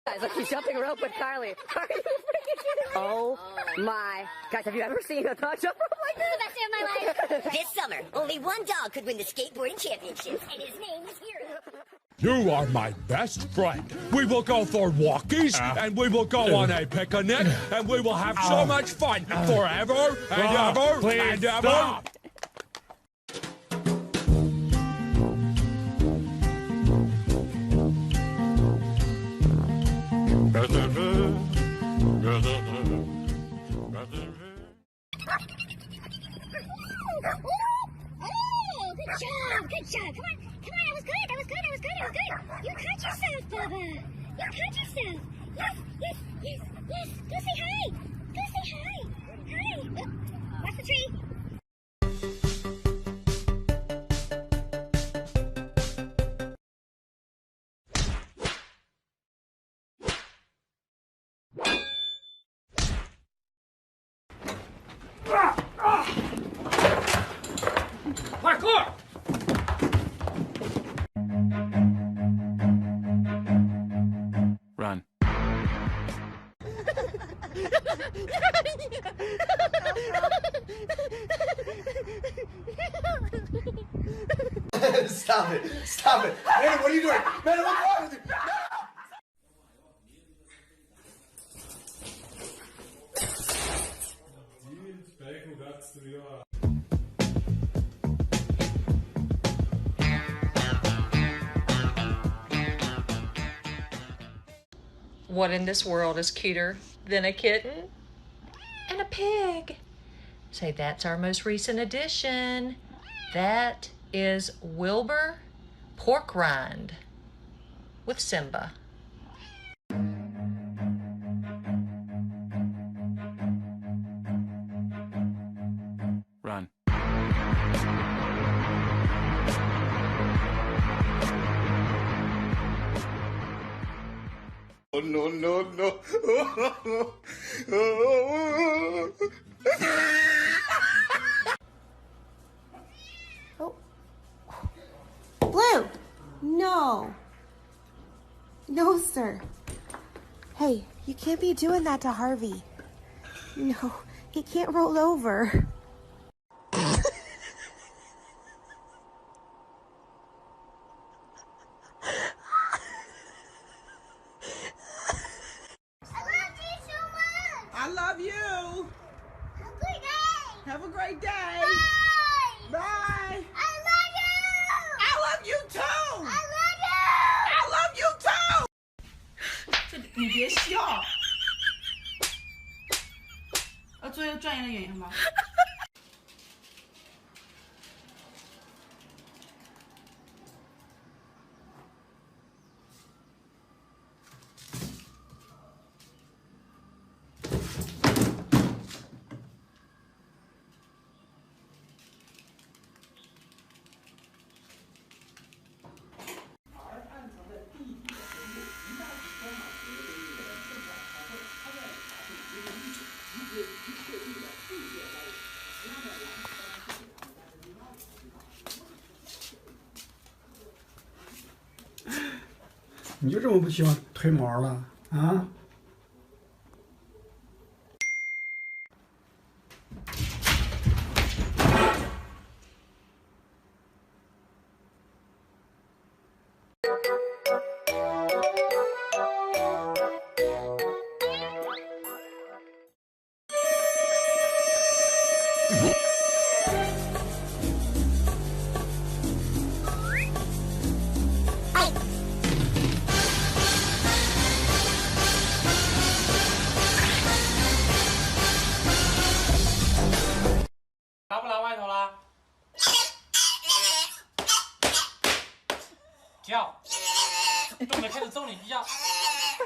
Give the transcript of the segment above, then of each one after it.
Guys, look, he's jumping rope with Carly. Are you freaking kidding me? Oh my. Guys, have you ever seen a dog jump rope like this? The best day of my life. This summer, only one dog could win the skateboarding championships, and his name is Hero. You are my best friend. We will go for walkies, and we will go on a picnic, and we will have so much fun forever and ever and ever. Stop. Good job. Come on, that was good. You caught yourself, Bubba. You caught yourself. Yes. Go say hi. Hi. Oh, watch the tree. Parkour! Run. Stop it! Man, what are you doing? Man, what's wrong with you? What in this world is cuter than a kitten and a pig? Say, that's our most recent addition. That is Wilbur Pork Rind with Simba. Run. Oh, no. Oh. Blue! No. No, sir. Hey, you can't be doing that to Harvey. No, he can't roll over. I love you. Have a great day. Bye. I love you too. I love you too. 你别笑。要做一个专业的演员吗？你就这么不喜欢推毛了啊？拿不拿外头啦？叫，都没开始揍你就叫，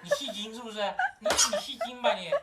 你戏精是不是？你戏精吧你？